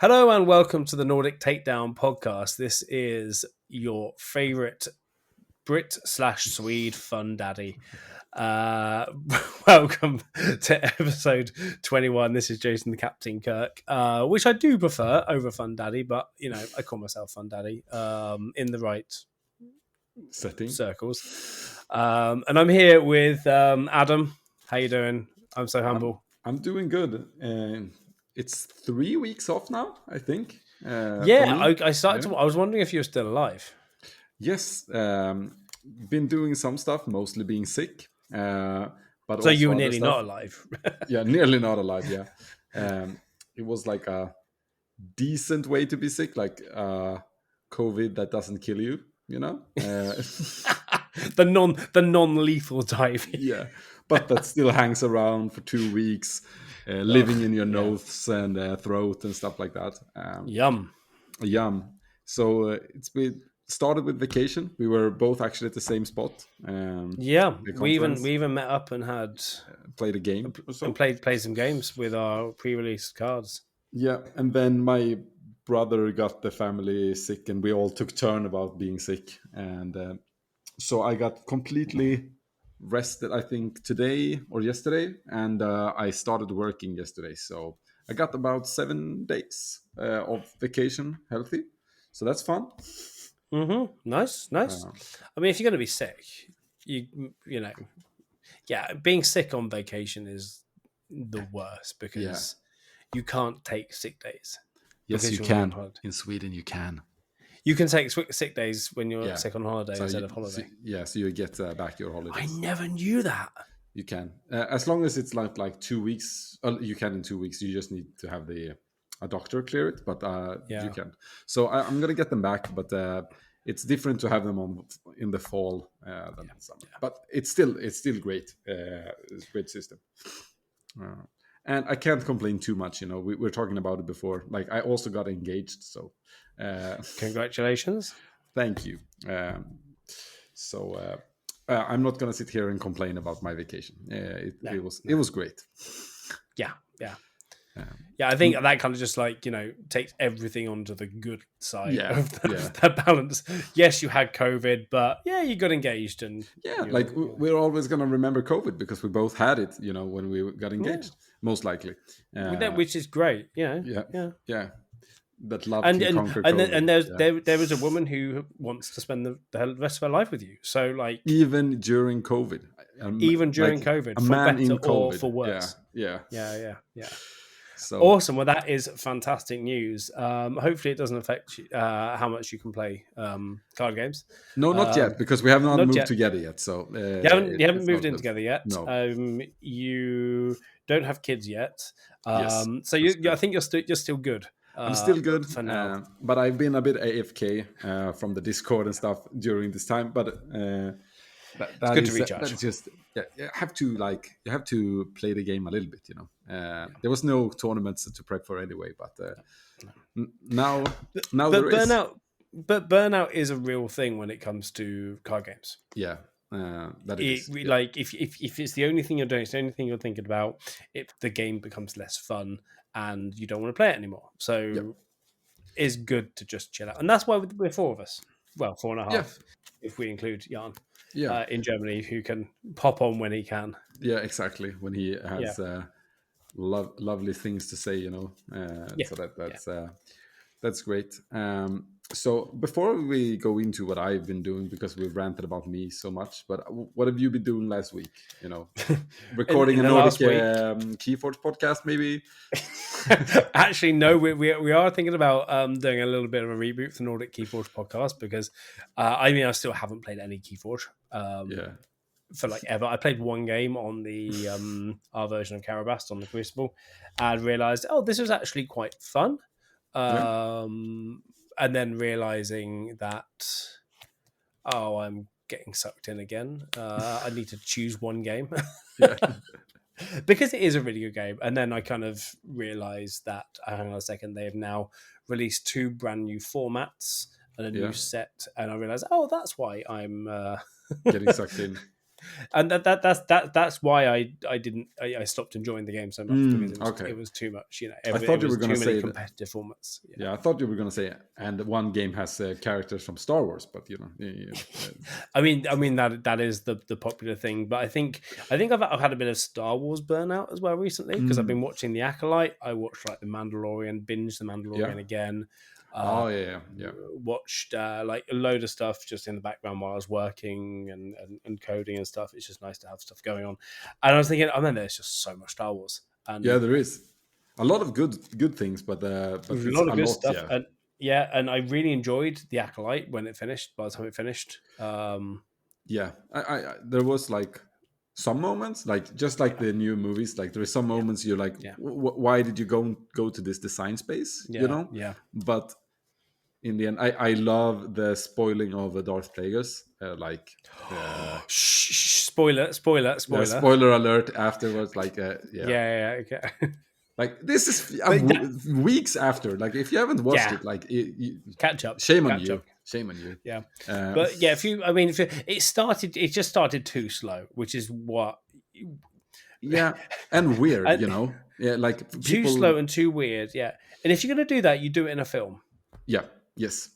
Hello and welcome to the Nordic Takedown podcast. This is your favorite Brit/Swede fun daddy. Welcome to episode 21. This is Jason the Captain Kirk, which I do prefer over fun daddy, but I call myself fun daddy in the right setting circles. And I'm here with Adam. How you doing? I'm so humble. I'm doing good. It's 3 weeks off now, I think. I started. I was wondering if you were still alive. Yes, been doing some stuff, mostly being sick. But so you were nearly not alive. Yeah, nearly not alive. Yeah, it was like a decent way to be sick, like COVID that doesn't kill you. The non-lethal type. Yeah, but that still hangs around for 2 weeks, living in your nose and throat and stuff like that. Yum. So it's been started with vacation. We were both actually at the same spot. We even met up and had played a game and played some games with our pre-release cards. Yeah, and then my brother got the family sick, and we all took turn about being sick, and so I got completely rested, I think today or yesterday, and I started working yesterday, so I got about 7 days of vacation healthy, so that's fun. Nice. I mean, if you're going to be sick, being sick on vacation is the worst because you can't take sick days. Yes, you can. In Sweden, you can. You can take sick days when you're sick on holiday instead of holiday. So you get back your holidays. I never knew that. You can, as long as it's like 2 weeks. You can in 2 weeks. You just need to have a doctor clear it, but you can. So I'm gonna get them back, but it's different to have them in the fall than the summer. But it's still great. It's a great system. And I can't complain too much. We were talking about it before. Like, I also got engaged, so congratulations. Thank you. I'm not gonna sit here and complain about my vacation. It was great. Yeah. I think that kind of just takes everything onto the good side of the balance. Yes, you had COVID, but you got engaged, and we're always gonna remember COVID because we both had it. When we got engaged, most likely, which is great. Yeah. That love can conquer COVID. And there was a woman who wants to spend the rest of her life with you. So even during COVID, COVID, a for man better in COVID. or for worse. Yeah. So awesome. Well, that is fantastic news. Hopefully it doesn't affect how much you can play card games. No, not yet, because we have not moved together yet. So you haven't moved in together yet. No. You don't have kids yet. Yes, so I think you're still good. I'm still good for now, but I've been a bit AFK from the Discord and stuff during this time. But it's good to recharge. That's just you have to play the game a little bit. There was no tournaments to prep for anyway, but now there is. But burnout is a real thing when it comes to card games. Yeah. That is. If it's the only thing you're doing, it's the only thing you're thinking about, the game becomes less fun and you don't want to play it anymore. So it's good to just chill out. And that's why we're 4 of us. Well, 4.5 if we include Jan in Germany, who can pop on when he can. Yeah, exactly. When he has lovely things to say, So that's great. So before we go into what I've been doing, because we've ranted about me so much, but what have you been doing last week? Recording a Nordic Keyforge podcast, maybe? Actually, no. We are thinking about doing a little bit of a reboot for the Nordic Keyforge podcast because I still haven't played any Keyforge. For ever. I played one game on the our version of Karabast on the Crucible and realized, this was actually quite fun. And then realizing that, I'm getting sucked in again. I need to choose one game because it is a really good game. And then I kind of realized that, hang on a second, they have now released 2 brand new formats and a new set. And I realized, that's why I'm getting sucked in. And that's why I stopped enjoying the game so much, because it was too much. I thought you were going to say competitive formats. Yeah, I thought you were going to say, and one game has characters from Star Wars, but I mean that is the popular thing, but I think I've had a bit of Star Wars burnout as well recently, because I've been watching The Acolyte. I watched like The Mandalorian, binged The Mandalorian again. Watched like a load of stuff just in the background while I was working and coding and stuff. It's just nice to have stuff going on. And I was thinking, there's just so much Star Wars. And there is a lot of good things, but a lot of good stuff. Yeah. And I really enjoyed The Acolyte when it finished. By the time it finished, I there was like some moments, like just like the new movies, like there is some moments you're like, why did you go to this design space? Yeah. But in the end, I love the spoiling of the Darth Plagueis. Spoiler. Spoiler alert afterwards. Okay. Like this is weeks after. Like if you haven't watched it, like catch up. Shame on you. Yeah, but yeah, it just started too slow, which is what. Yeah, and weird, like too slow and too weird. Yeah, and if you're going to do that, you do it in a film. Yeah. Yes.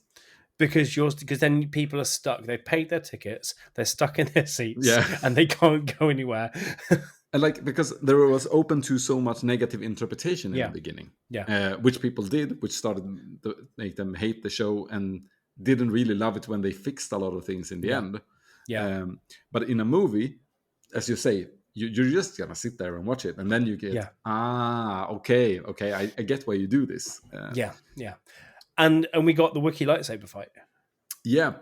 Because then people are stuck. They've paid their tickets. They're stuck in their seats. Yeah. And they can't go anywhere. And like, because there was open to so much negative interpretation in the beginning. Yeah. Which people did, which started to make them hate the show and didn't really love it when they fixed a lot of things in the end. Yeah. But in a movie, as you say, you're just gonna sit there and watch it, and then you get okay, I get why you do this. Yeah. And we got the Wookiee lightsaber fight. Yeah,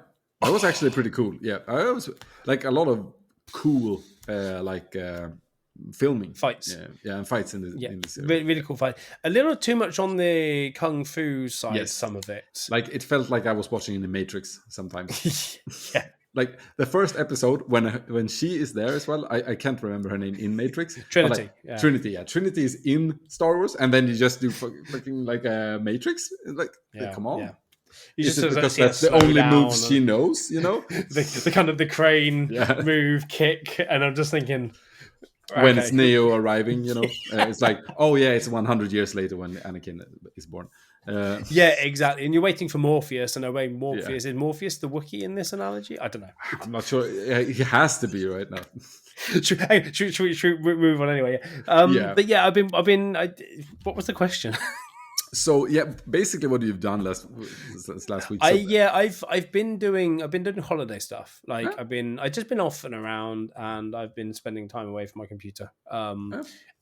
that was actually pretty cool. Yeah, I was like a lot of cool filming fights. Yeah, and fights in the series. Really cool fight. A little too much on the kung fu side. Yes. Some of it, like it felt like I was watching in the Matrix sometimes. Yeah. Like the first episode when she is there as well, I can't remember her name in Matrix. Trinity. Trinity. Yeah, Trinity is in Star Wars, and then you just do fucking like a Matrix. Like, come on. Yeah. Is it because that's the only moves she knows? the kind of the crane move, kick, and I'm just thinking. When it's Neo arriving, it's like, it's 100 years later when Anakin is born. Yeah, exactly. And you're waiting for Morpheus, and Morpheus is Morpheus the Wookiee in this analogy? I don't know. I'm not sure. He has to be right now. Should we move on anyway? But yeah, I've been. What was the question? So basically, what you've done last week. I've been doing holiday stuff. Like I've just been off and around, and I've been spending time away from my computer.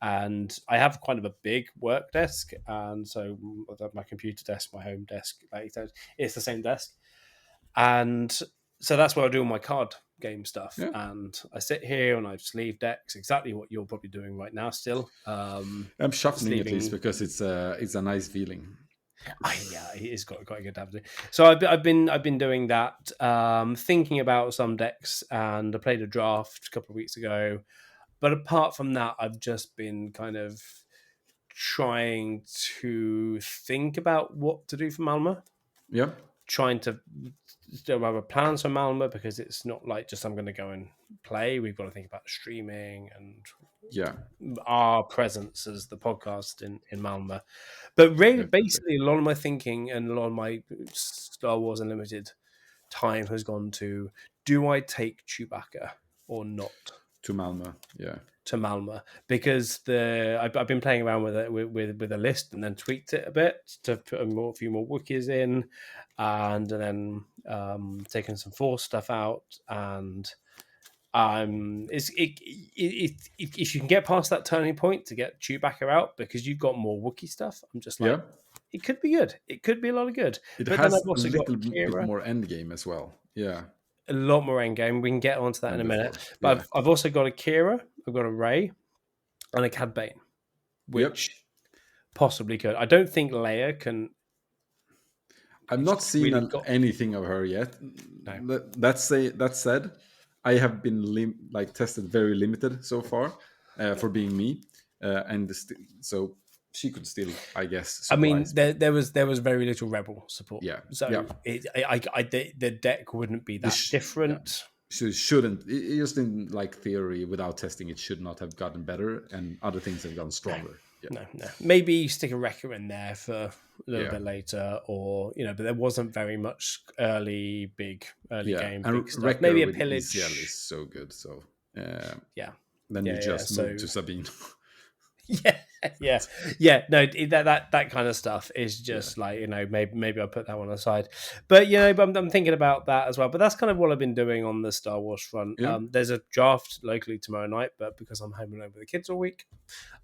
And I have quite of a big work desk, and so I have my computer desk, my home desk. Like it's the same desk, and so that's where I do all my card game stuff. And I sit here and I sleeve decks, exactly what you're probably doing right now still. I'm shuffling at least because it's a nice feeling. It's got quite a good habit. So I've been doing that, thinking about some decks, and I played a draft a couple of weeks ago. But apart from that, I've just been kind of trying to think about what to do for Malmö. Yeah. Trying to still have a plan for Malmö, because it's not like just I'm going to go and play. We've got to think about streaming and our presence as the podcast in Malmö. But really, basically, a lot of my thinking and a lot of my Star Wars Unlimited time has gone to: do I take Chewbacca or not? To Malmö, to Malmö, because I've been playing around with it with a list, and then tweaked it a bit to put a few more Wookiees in, and then taking some Force stuff out, and if you can get past that turning point to get Chewbacca out, because you've got more Wookiee stuff, I'm just like, it could be good. It could be a lot of good. But has then I've also a little bit more endgame as well. Yeah. A lot more endgame. We can get onto that in a minute. But I've also got a Kira, I've got a Rey, and a Cad Bane, which possibly could. I don't think Leia can. I've not seen anything of her yet. No. That said, I have been tested very limited so far for being me, and so she could still, I guess. Surprise. I mean, there was very little Rebel support. Yeah. So the deck wouldn't be that different. shouldn't, just in like theory, without testing, it should not have gotten better, and other things have gotten stronger. No. Maybe stick a record in there for a little bit later, or but there wasn't very much early game, and big stuff. Wrecker Maybe a with pillage. ECL is so good. So yeah. Then you just move to Sabine. Yeah. No, that kind of stuff is just like maybe I'll put that one aside. But I'm thinking about that as well. But that's kind of what I've been doing on the Star Wars front. Yeah. There's a draft locally tomorrow night, but because I'm home alone with the kids all week,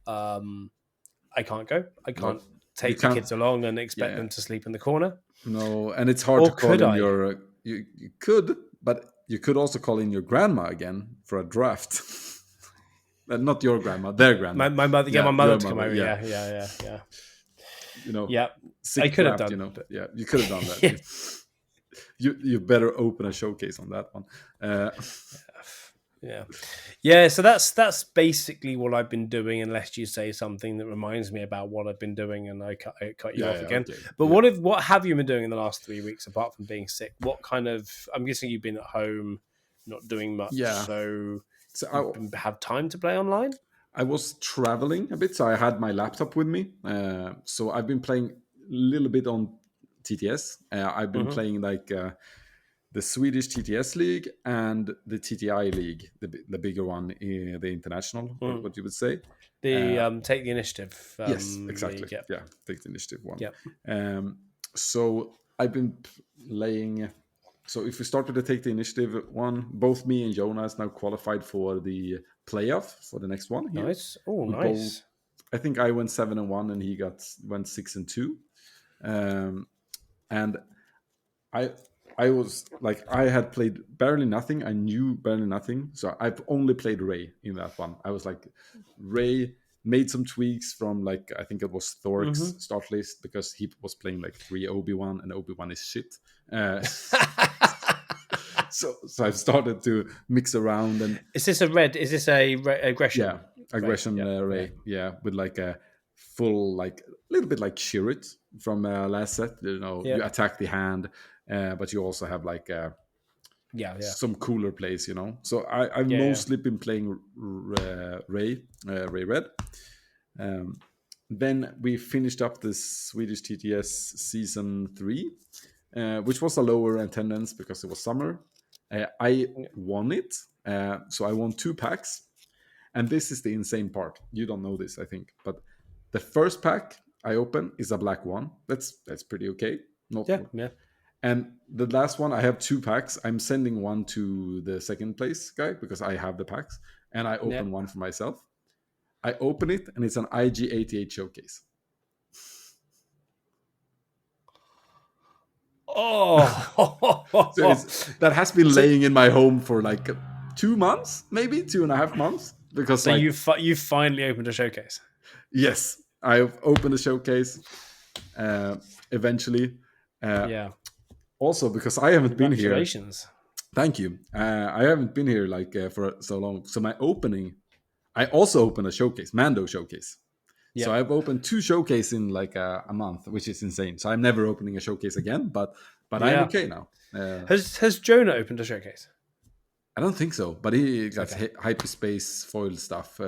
I can't go. I can't take the kids along and expect them to sleep in the corner. No, and it's hard to call in your. You could, but you could also call in your grandma again for a draft. Not your grandma, their grandma. My mother, my mother to come over. Yeah. I could have done. You could have done that. You better open a showcase on that one. So that's basically what I've been doing, unless you say something that reminds me about what I've been doing and I cut you off again. Okay. But what have you been doing in the last 3 weeks apart from being sick? What kind of, I'm guessing you've been at home not doing much, so I have time to play online? I was traveling a bit, so I had my laptop with me, so I've been playing a little bit on TTS. I've been playing like the Swedish TTS League and the TTI League, the bigger one, the international, what you would say. The Take the Initiative. Yes, exactly. League, yeah, Take the Initiative one. Yep. So I've been playing. So if we start with the Take the Initiative one, both me and Jonas now qualified for the playoff for the next one. Here. Nice. Oh, nice. I think I went 7-1 and he went 6-2. And I was like, I had played barely nothing. I knew barely nothing. So I've only played Ray in that one. I was like, Ray made some tweaks from like, I think it was Thork's start list, because he was playing like 3 Obi-Wan and Obi-Wan is shit. So I've started to mix around. And is this a aggression? Yeah, aggression Ray. Yeah, with like a full, like a little bit like Chirrut from last set. You attack the hand. But you also have like some cooler plays, So I've mostly been playing Ray Red. Then we finished up the Swedish TTS season 3, which was a lower attendance because it was summer. I won it, so I won 2 packs, and this is the insane part. You don't know this, I think, but the first pack I open is a black one. That's pretty okay. Yeah. And the last one, I have 2 packs. I'm sending one to the second place guy because I have the packs. And I open one for myself. I open it, and it's an IG88 showcase. Oh! So that has been laying in my home for like 2 months, maybe 2.5 months. Because so you finally opened a showcase? Yes, I've opened a showcase eventually. Also, because I haven't been here. Congratulations. Thank you. I haven't been here for so long. So my opening, I also opened a showcase, Mando showcase. Yep. So I've opened 2 showcases in like a month, which is insane. So I'm never opening a showcase again, but I'm okay now. Has Jonah opened a showcase? I don't think so, but he got hyperspace foil stuff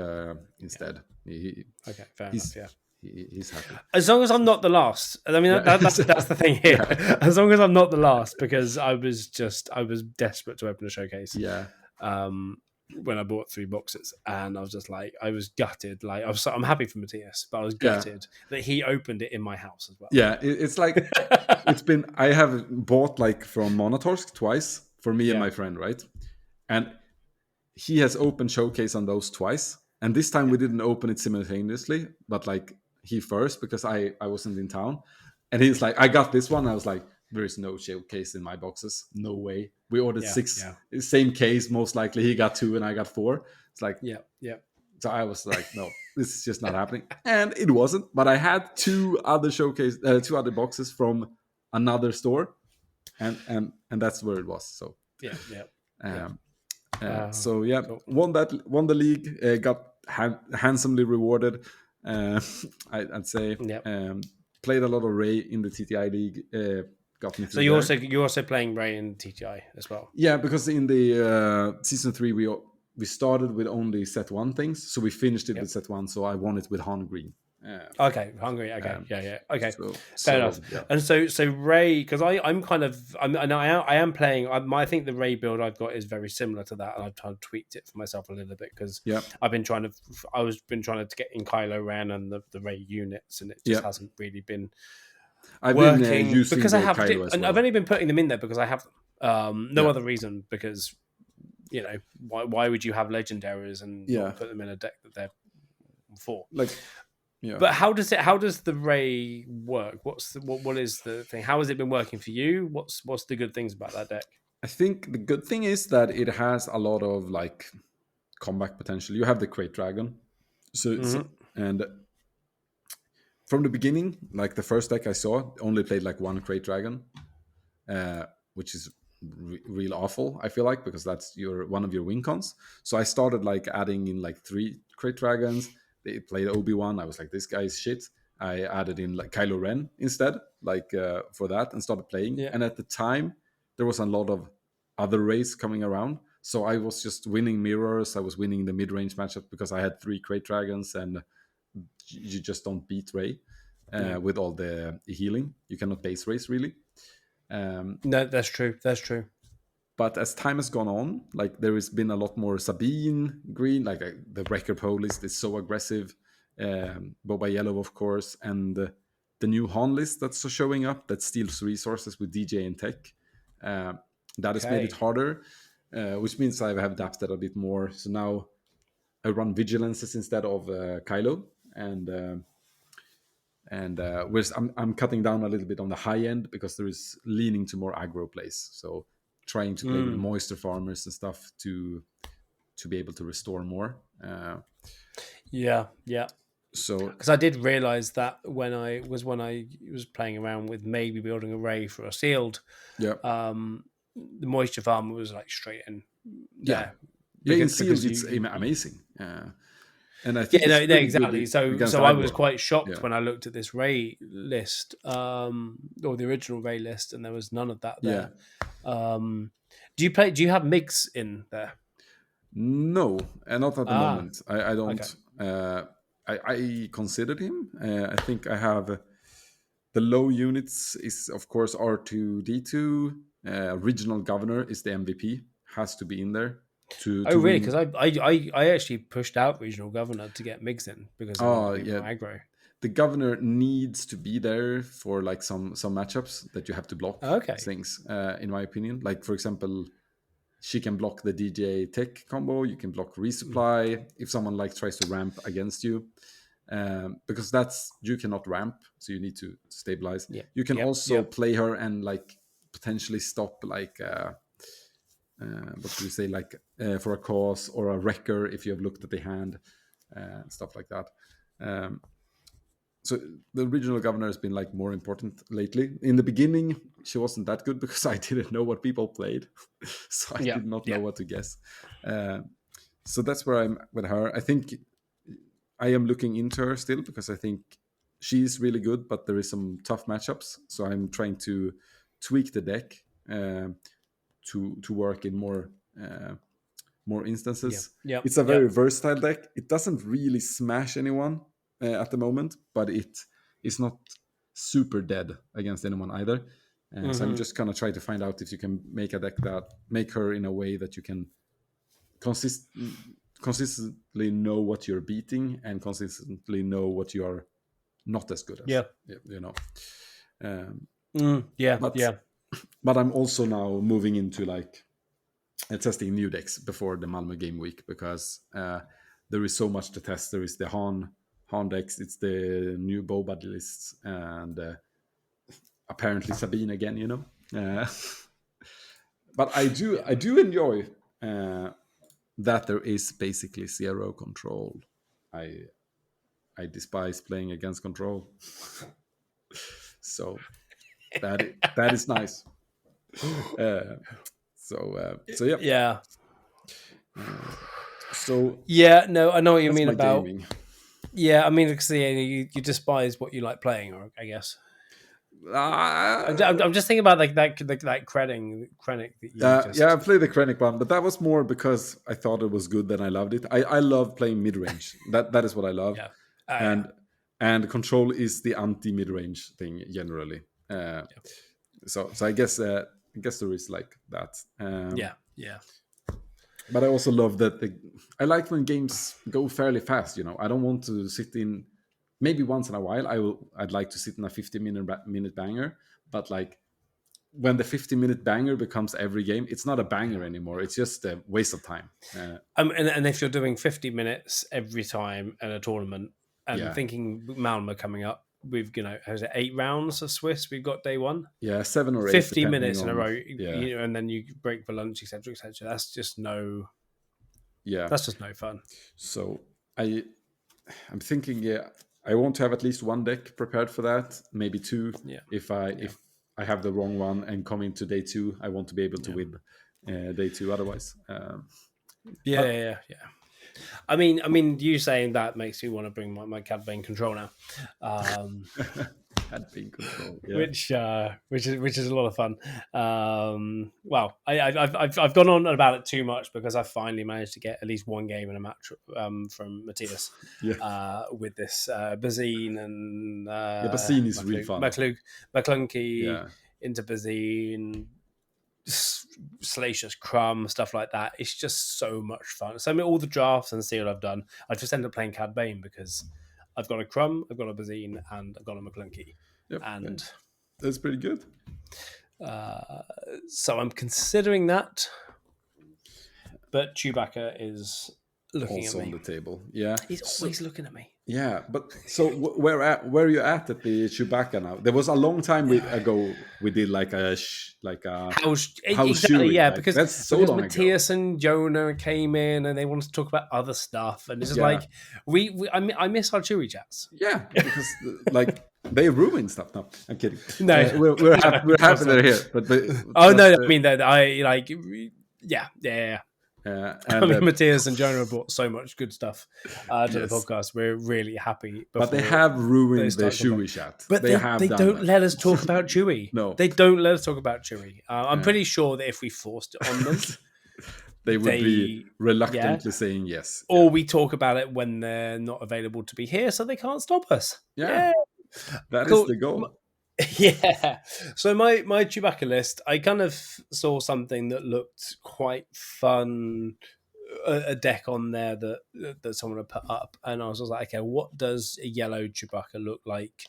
instead. Fair enough, yeah. He's happy. As long as I'm not the last. I mean, that's the thing here. Yeah. As long as I'm not the last, because I was desperate to open a showcase. Yeah. When I bought 3 boxes, and I was just like, I was gutted. Like I'm happy for Matthias, but I was gutted that he opened it in my house as well. Yeah, it's like I have bought like from Monotorsk twice for me and my friend, right? And he has opened showcase on those twice. And this time we didn't open it simultaneously, but like he first, because I wasn't in town. And he's like, I got this one. I was like, there is no showcase in my boxes. No way. We ordered 6, same case, most likely. He got 2 and I got 4. It's like, yeah. So I was like, no, this is just not happening. And it wasn't. But I had 2 other boxes from another store. And that's where it was. So Cool. won the league, got handsomely rewarded. I'd say played a lot of Ray in the TTI league. got me through. So you're also playing Ray in TTI as well. Yeah, because in the season 3 we started with only set 1 things, so we finished it with set 1. So I won it with Han Green. Okay, hungry. Okay, yeah. Okay, fair enough. Yeah. And so Ray, because I am playing. I think the Ray build I've got is very similar to that, and I've kind of tweaked it for myself a little bit because I've been trying to get in Kylo Ren and the Ray units, and it just hasn't really been working because I have Kylo and well. I've only been putting them in there because I have them. No other reason, because why would you have legendaries and not put them in a deck that they're for? But how does the Ray work? What is the thing? How has it been working for you? What's the good things about that deck? I think the good thing is that it has a lot of like comeback potential. You have the Crate Dragon, and from the beginning, like the first deck I saw only played like 1 Crate Dragon, which is real awful, I feel like, because that's one of your win cons. So I started like adding in like 3 Crate Dragons. They played Obi-Wan. I was like, this guy is shit. I added in like Kylo Ren instead, like for that, and started playing. And at the time, there was a lot of other Rays coming around. So I was just winning mirrors. I was winning the mid-range matchup because I had 3 Crate Dragons, and you just don't beat Ray with all the healing. You cannot base race really. No, that's true. That's true. But as time has gone on, like there has been a lot more Sabine green, like the Wrecker Pole list is so aggressive. Boba Yellow, of course, and the new Han list that's showing up that steals resources with DJ and Tech. That has made it harder, which means I have adapted a bit more. So now I run Vigilances instead of Kylo, and I'm cutting down a little bit on the high end because there is leaning to more aggro plays. So trying to play with moisture farmers and stuff to be able to restore more. So because I did realize that when I was playing around with maybe building a Ray for a sealed, the moisture farmer was like straight in there. In sealed it's amazing. And I think exactly. So I was quite shocked when I looked at this Ray list, or the original Ray list, and there was none of that there. Do you have Migs in there? No, not at the moment. I don't. Okay. I considered him. I think I have the low units is of course R2D2. Regional Governor is the MVP. Has to be in there. Really? Because I actually pushed out Regional Governor to get Migs in because I want to be more aggro. The Governor needs to be there for like some matchups that you have to block things. In my opinion, like for example, she can block the DJ Tech combo. You can block resupply if someone like tries to ramp against you, because you cannot ramp, so you need to stabilize. You can also play her and like potentially stop like. What do you say, like for a cause or a wrecker if you have looked at the hand, stuff like that. So the Regional Governor has been like more important lately. In the beginning, she wasn't that good because I didn't know what people played, so I did not know what to guess. So that's where I'm with her. I think I am looking into her still because I think she's really good, but there is some tough matchups. So I'm trying to tweak the deck. To work in more instances. It's a very versatile deck. It doesn't really smash anyone at the moment, but it is not super dead against anyone either. So I'm just gonna try to find out if you can make a deck that make her in a way that you can consistently know what you're beating and consistently know what you are not as good as. You know. But I'm also now moving into like testing new decks before the Malmö game week because there is so much to test. There is the Han decks, it's the new Boba lists, and apparently Sabine again. You know, but I do enjoy that there is basically zero control. I despise playing against control, so that is nice. So yeah. No, I know what you mean about gaming. Yeah, I mean, because you despise what you like playing, or I guess. I'm just thinking about like that Krennic that you just... Yeah, I played the Krennic one, but that was more because I thought it was good, then I loved it. I love playing mid range. That is what I love. Yeah. And control is the anti mid range thing generally. So I guess there is like that. Yeah. But I also love that I like when games go fairly fast. I don't want to sit in. Maybe once in a while, I'd like to sit in a 50-minute banger. But like when the 50-minute banger becomes every game, it's not a banger anymore. It's just a waste of time. And if you're doing 50 minutes every time in a tournament, and thinking Malmo coming up, we've has it 8 rounds of Swiss? We've got day one. Yeah, 7 or 8. 50 minutes in a row. Yeah. And then you break for lunch, etc., etc. That's just no. Yeah, that's just no fun. So I'm thinking, I want to have at least one deck prepared for that, maybe 2. Yeah. If I have the wrong one and come into day 2, I want to be able to win day 2. Otherwise, yeah. I mean, you saying that makes me want to bring my Cad Bane control now. Cad Bane control, which is a lot of fun. Well, I've gone on about it too much because I finally managed to get at least one game in a match from Matthias with this Bazine and Bazine is really fun. McClunky into Bazine. Salacious Crumb, stuff like that. It's just so much fun. So all the drafts and see what I've done, I just end up playing Cad Bane because I've got a Crumb, I've got a Bazine, and I've got a McClunky. And that's pretty good. So I'm considering that. But Chewbacca is looking also at me on the table. Yeah, he's always looking at me. Yeah, but so where are you at the Chewbacca now? There was a long time ago we did like a house Chewie, yeah, like, because that's so long Matthias ago. and Jonah came in and they wanted to talk about other stuff, and it's just like I miss our Chewie chats. Yeah, because like they ruin stuff. No, I'm kidding. No, we're happy they're here. But I mean that I like yeah. And, Matthias and Jonah brought so much good stuff to the podcast. We're really happy. But they have ruined the Chewie chat. But they don't let us talk about Chewie. No. They don't let us talk about Chewie. I'm pretty sure that if we forced it on them, they would be reluctantly saying yes. Or we talk about it when they're not available to be here, so they can't stop us. Yeah. That is the goal. Yeah. So my Chewbacca list, I kind of saw something that looked quite fun, a deck on there that someone had put up, and I was like, okay, what does a yellow Chewbacca look like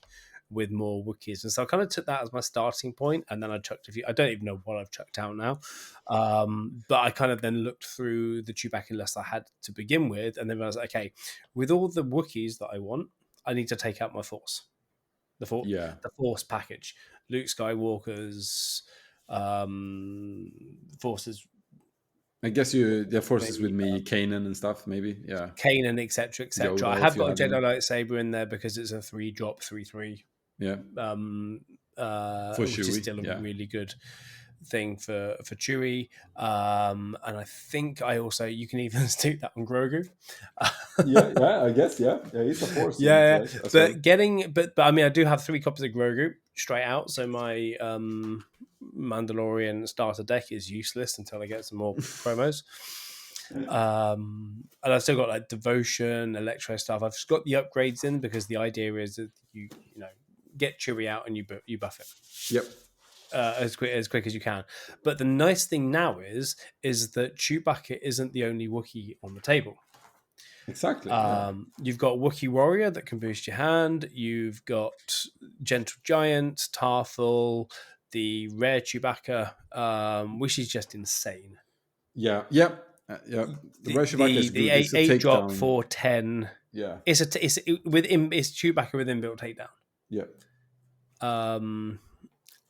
with more Wookiees? And so I kind of took that as my starting point, and then I chucked a few. I don't even know what I've chucked out now, but I kind of then looked through the Chewbacca list I had to begin with, and then I was like, okay, with all the Wookiees that I want, I need to take out my Force. The Force package, Luke Skywalker's Forces. I guess the Forces with me, Kanan and stuff, maybe. Yeah, Kanan, etc. I have got a Jedi lightsaber in there because it's a 3-drop 3/3. Yeah, for which Chewie, is still a really good thing for Chewie. And I think you can even stick that on Grogu. yeah, I guess, yeah, he's a Force. Yeah. But I mean, I do have 3 copies of Grogu straight out, so my Mandalorian starter deck is useless until I get some more promos. And I've still got like Devotion, Electro stuff. I've just got the upgrades in because the idea is that you get Chewie out and you buff it. Yep. As quick as you can. But the nice thing now is that Chewbacca isn't the only Wookiee on the table. Exactly. You've got Wookiee Warrior that can boost your hand. You've got Gentle Giant, Tarful, the rare Chewbacca, which is just insane. Yeah. The rare Chewbacca is good. The 8-drop for 10. Yeah. It's Chewbacca with inbuilt takedown. Yeah.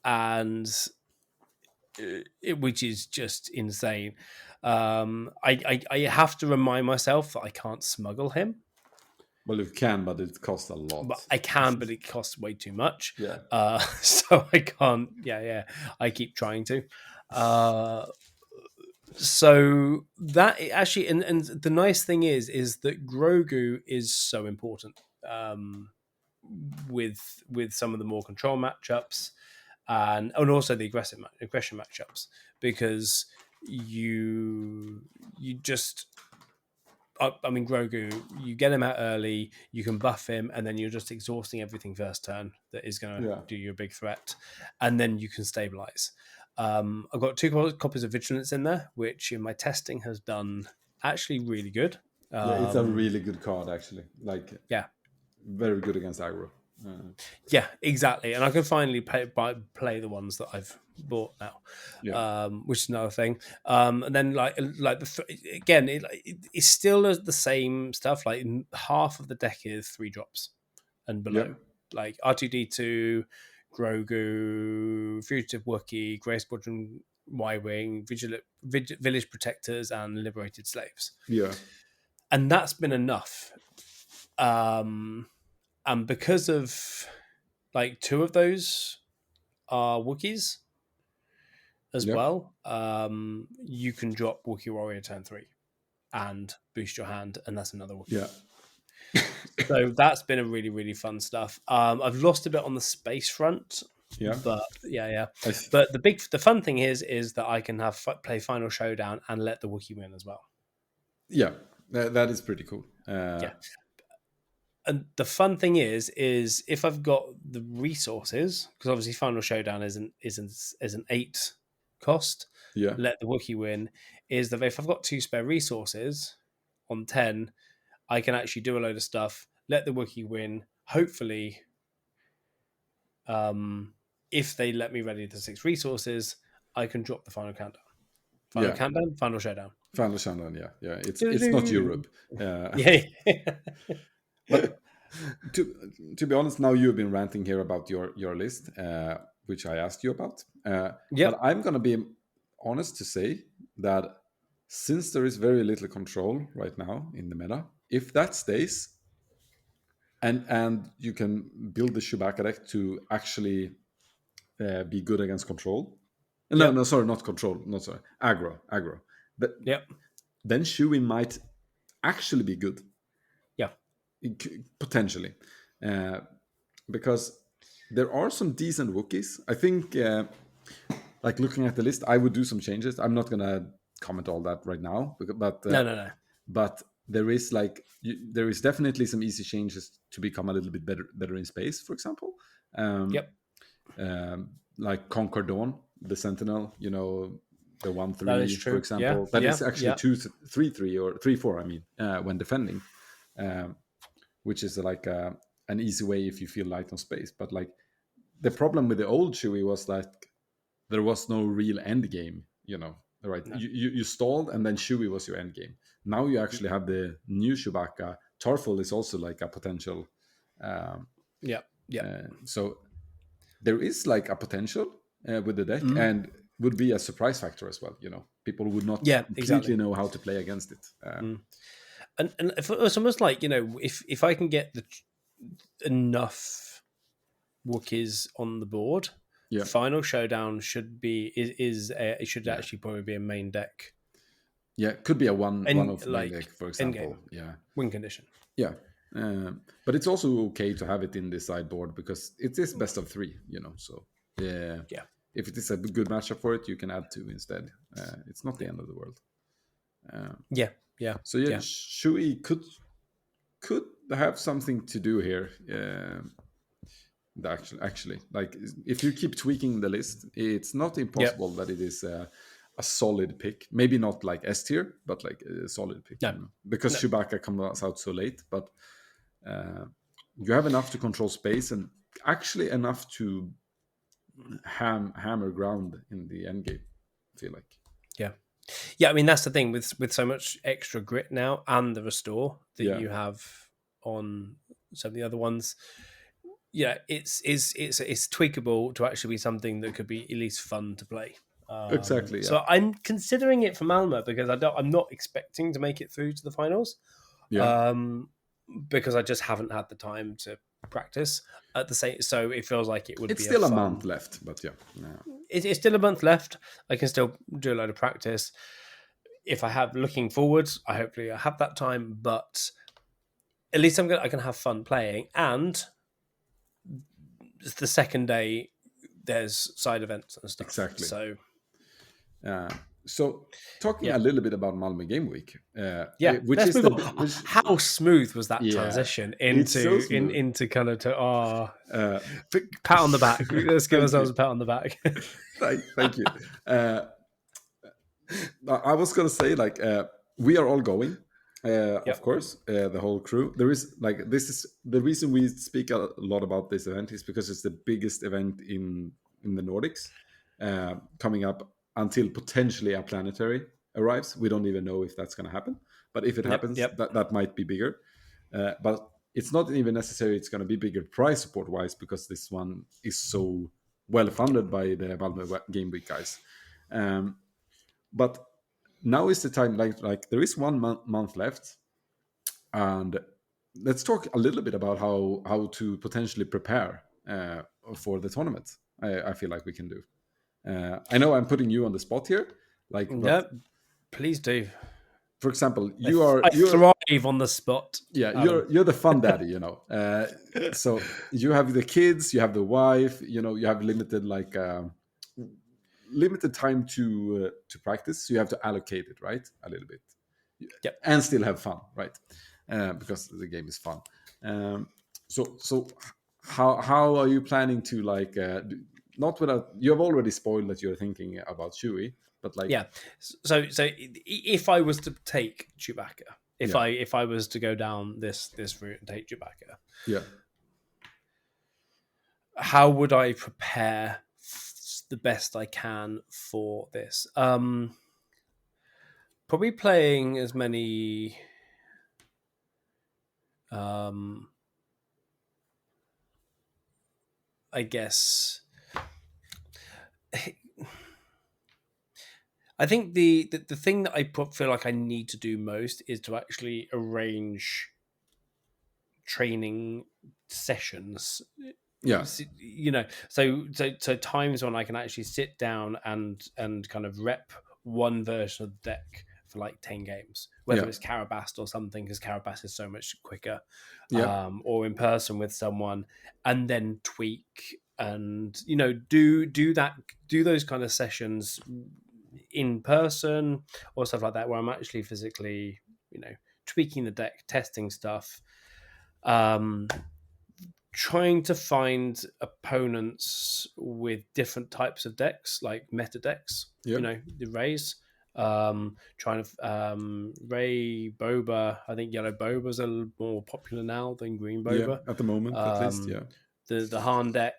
And which is just insane. I have to remind myself that I can't smuggle him. Well, you can, but it costs a lot. I can, but it costs way too much. Yeah. So I can't. Yeah. I keep trying to. So that actually, and the nice thing is that Grogu is so important. with some of the more control matchups, and also the aggression matchups, because you just, I mean, Grogu, you get him out early, you can buff him, and then you're just exhausting everything first turn that is going to do you a big threat, and then you can stabilize. I've got 2 copies of Vigilance in there, which in my testing has done actually really good. It's a really good card, actually. Like, very good against aggro. Yeah, exactly. And I can finally play the ones that I've bought now, which is another thing. And then again, it's still the same stuff. Like half of the deck is 3 drops and below, like R2D2, Grogu, Fugitive Wookiee, Grey Squadron, Y-Wing, Village Protectors, and Liberated Slaves. Yeah. And that's been enough. And because of, like, 2 of those are Wookiees as well, you can drop Wookiee Warrior turn 3 and boost your hand, and that's another Wookiee. Yeah. So that's been a really, really fun stuff. I've lost a bit on the space front. Yeah. But But the fun thing is that I can play Final Showdown and let the Wookiee win as well. Yeah, that is pretty cool. And the fun thing is if I've got the resources, because obviously Final Showdown is an 8 cost. Yeah. Let the Wookiee win. Is that if I've got 2 spare resources on 10, I can actually do a load of stuff. Let the Wookiee win. Hopefully, if they let me ready the 6 resources, I can drop the final countdown. Final Showdown. Final Showdown. Yeah. It's not Europe. But to be honest, now you've been ranting here about your list, which I asked you about. But I'm going to be honest to say that since there is very little control right now in the meta, if that stays, and you can build the Chewbacca deck to actually be good against control. No, sorry, not control. Not sorry, aggro. But then Chewie might actually be good. Potentially, because there are some decent Wookiees. I think, like looking at the list, I would do some changes. I'm not gonna comment all that right now, but no. But there is there is definitely some easy changes to become a little bit better in space, for example. Like Conquer Dawn, the Sentinel. The 1/3, for example. That is actually 2/3 or 3/4. I mean, when defending. Which is like an easy way if you feel light on space. But like the problem with the old Chewie was that there was no real end game, right? No. You stalled and then Chewie was your end game. Now you actually have the new Chewbacca. Tarful is also like a potential. So there is like a potential with the deck, and would be a surprise factor as well. People would not completely know how to play against it. And it's almost like, if I can get enough Wookiees on the board, Final Showdown should be it should actually probably be a main deck. Yeah, it could be a one of main deck, for example. Win condition. Yeah, but it's also okay to have it in the sideboard because it is best of 3. So if it is a good matchup for it, you can add 2 instead. It's not the end of the world. So Chewie could have something to do here. Actually, like if you keep tweaking the list, it's not impossible that it is a solid pick. Maybe not like S tier, but like a solid pick. Because Chewbacca comes out so late, but you have enough to control space and actually enough to hammer ground in the end game. I feel like. Yeah, I mean that's the thing with so much extra grit now and the restore that you have on some of the other ones. It's tweakable to actually be something that could be at least fun to play. Exactly. So I'm considering it for Malmo because I'm not expecting to make it through to the finals. Because I just haven't had the time to practice at the same. So it feels like it would. It's still a month left, but it's still a month left. I can still do a load of practice. If I have looking forwards, I have that time. But at least I can have fun playing, and the second day there's side events and stuff. Exactly. So talking a little bit about Malmö Game Week. Which is how smooth was that transition into so into kind of pat on the back. Let's give ourselves a pat on the back. Thank you. I was gonna say, like, we are all going. Of course, the whole crew. There is this is the reason we speak a lot about this event is because it's the biggest event in the Nordics coming up until potentially a planetary arrives. We don't even know if that's going to happen, but if it happens, that might be bigger. But it's not even necessary it's going to be bigger prize support wise, because this one is so well funded by the Malmö Game Week guys. But now is the time, like there is 1 month left, and let's talk a little bit about how to potentially prepare for the tournament. I feel like we can do. I know I'm putting you on the spot here. Please do. For example, I thrive on the spot. Yeah, you're the fun daddy, you know. So you have the kids, you have the wife, you know, you have limited time to practice, so you have to allocate it, right, a little bit. And still have fun, right? Because the game is fun. So how are you planning to not without, you have already spoiled that you're thinking about Chewie, but so if I was to take Chewbacca, if I was to go down this route and take Chewbacca, how would I prepare the best I can for this? Probably playing as many I guess I think the thing that I feel like I need to do most is to actually arrange training sessions. You know, so times when I can actually sit down and kind of rep one version of the deck for like 10 games, whether it's Carabast or something, because Carabast is so much quicker, or in person with someone, and then tweak and, you know, do those kind of sessions in person or stuff like that, where I'm actually physically, you know, tweaking the deck, testing stuff, trying to find opponents with different types of decks, like meta decks, you know, the Rays. Trying to Ray Boba. I think yellow Boba's a little more popular now than green Boba at the moment, at least. The Han deck,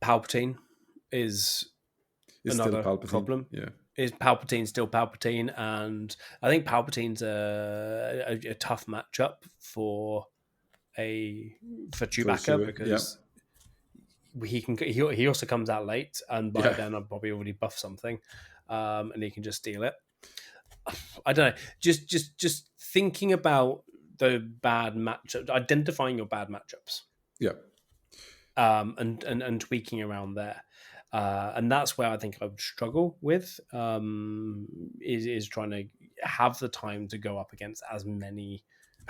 Palpatine is another Palpatine. problem. Is Palpatine still Palpatine? And I think Palpatine's a tough matchup for Chewbacca, because he also comes out late, and by then I've probably already buffed something, and he can just steal it. I don't know. Just thinking about the bad matchups, identifying your bad matchups. And tweaking around there. And that's where I think I would struggle with, is trying to have the time to go up against as many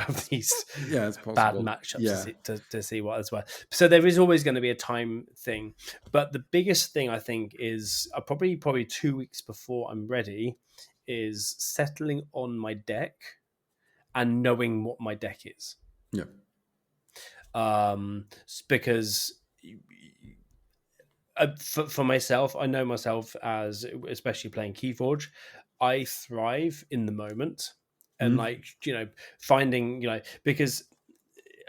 of these bad matchups to see what as well. So there is always going to be a time thing, but the biggest thing I think is probably 2 weeks before I'm ready is settling on my deck and knowing what my deck is. Because for myself, I know myself as, especially playing Keyforge, I thrive in the moment. And finding, because,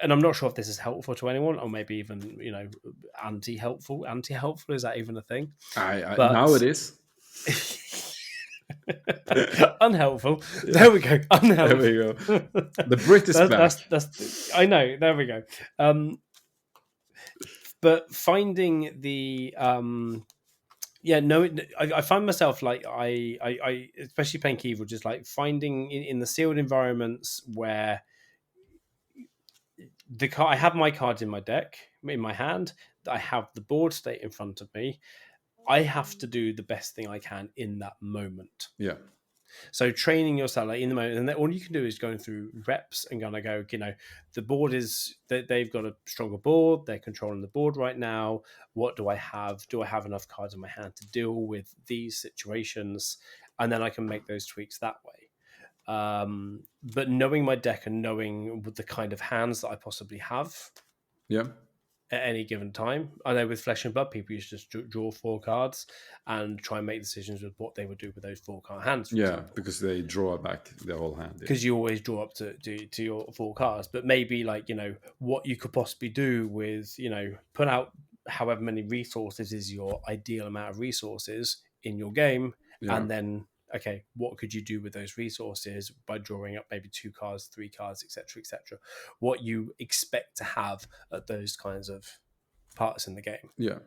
and I'm not sure if this is helpful to anyone, or maybe even, anti-helpful. Anti-helpful, is that even a thing? But now it is. Unhelpful. There we go. Unhelpful. There we go. The Brit is back. That's I know. There we go. But finding the I find myself like I especially playing Keyboard, just like finding in the sealed environments where I have my cards in my deck, in my hand, I have the board state in front of me. I have to do the best thing I can in that moment. So training yourself like in the moment, and then all you can do is going through reps and gonna go, the board is that they've got a stronger board, they're controlling the board right now. What do I have? Do I have enough cards in my hand to deal with these situations? And then I can make those tweaks that way. But knowing my deck and knowing the kind of hands that I possibly have, yeah, at any given time. I know with Flesh and Blood, people used to just draw 4 cards and try and make decisions with what they would do with those 4-card hands. For example. Because they draw back the whole hand. Because you always draw up to your 4 cards, but maybe what you could possibly do with put out however many resources is your ideal amount of resources in your game, and then okay, what could you do with those resources by drawing up maybe 2 cards, 3 cards, etc., etc. What you expect to have at those kinds of parts in the game. Yeah.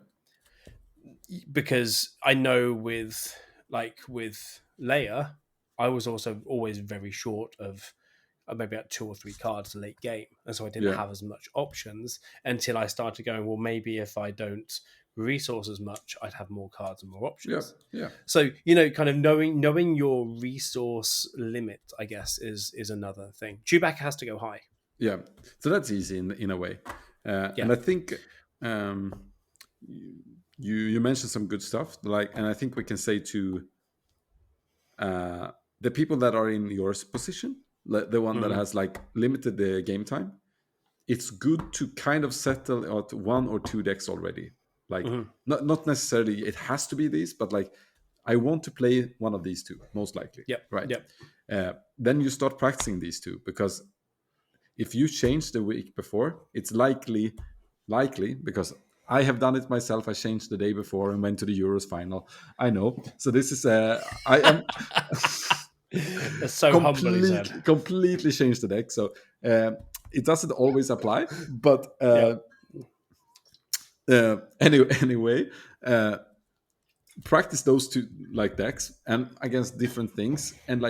Because I know with Leia, I was also always very short of maybe at 2 or 3 cards late game. And so I didn't have as much options until I started going, well, maybe if I don't resource as much, I'd have more cards and more options. Yeah. So kind of knowing your resource limit, I guess, is another thing. Chewbacca has to go high. Yeah, so that's easy in a way, and I think you mentioned some good stuff. And I think we can say to the people that are in your position, the one that has limited the game time, it's good to kind of settle at 1 or 2 decks already. Not necessarily it has to be these, but I want to play one of these 2 most likely. Right. Then you start practicing these 2, because if you change the week before, it's likely because I have done it myself. I changed the day before and went to the Euros final. I know. So this is I am that's so completely changed the deck. So it doesn't always apply, but anyway, practice those 2 decks and against different things, and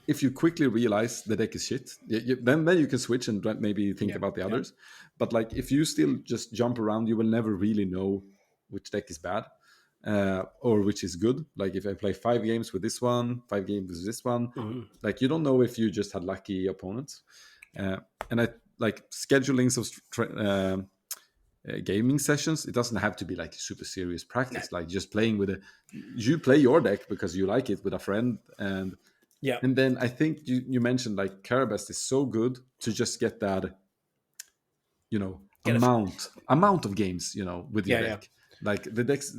if you quickly realize the deck is shit, then you can switch and maybe think about the others. But if you still just jump around, you will never really know which deck is bad or which is good. If I play 5 games with this one, 5 games with this one, you don't know if you just had lucky opponents. And I scheduling of gaming sessions. It doesn't have to be super serious practice. Just playing with you play your deck because you like it with a friend, and then I think you mentioned Carabast is so good to just get that amount of games with your deck. The decks,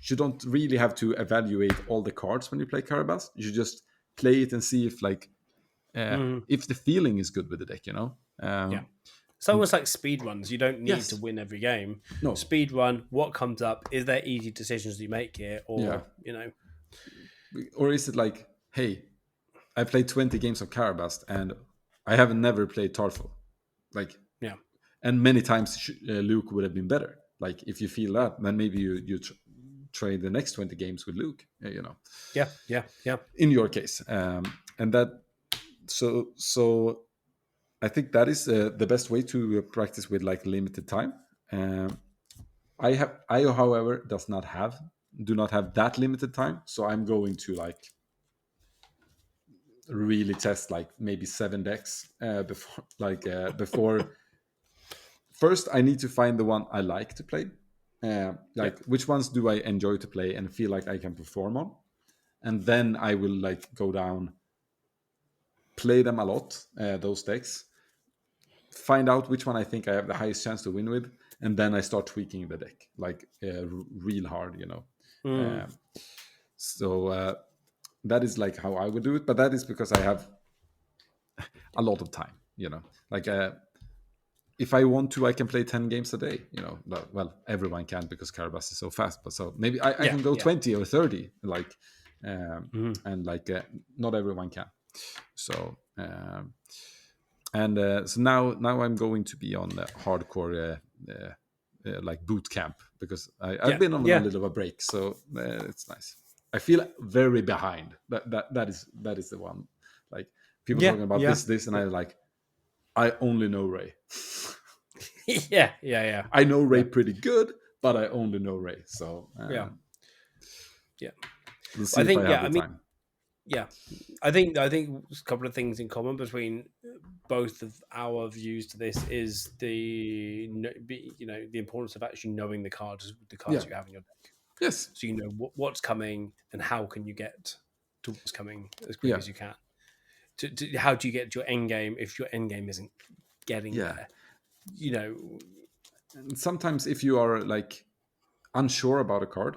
you don't really have to evaluate all the cards when you play Carabast. You just play it and see if if the feeling is good with the deck. It's almost like speed runs. You don't need to win every game. No. Speed run, what comes up? Is there easy decisions you make here? Or, Or is it hey, I played 20 games of Carabast and I have never played Tarful. And many times Luke would have been better. If you feel that, then maybe you trade the next 20 games with Luke, Yeah. In your case. And that, so I think that is the best way to practice with limited time. I however do not have that limited time, so I'm going to really test maybe 7 decks before first I need to find the one I like to play, which ones do I enjoy to play and feel I can perform on, and then I will go down, play them a lot, those decks, find out which one I think I have the highest chance to win with, and then I start tweaking the deck real hard, so that is how I would do it, but that is because I have a lot of time, if I want to, I can play 10 games a day, well, everyone can because Carabas is so fast, but so maybe I can go 20 or 30, and not everyone can. So so now I'm going to be on hardcore boot camp, because I've been on a little of a break, so it's nice. I feel very behind. That is the one. People talking about this, and I only know Ray. yeah. I know Ray pretty good, but I only know Ray. So yeah. We'll see I think, if I have the time. Yeah, I think a couple of things in common between both of our views to this is the the importance of actually knowing the cards Yeah. you have in your deck. Yes. So you know what's coming and how can you get to what's coming as quick Yeah. as you can. How do you get to your end game if your end game isn't getting there? You know, and sometimes if you are like unsure about a card,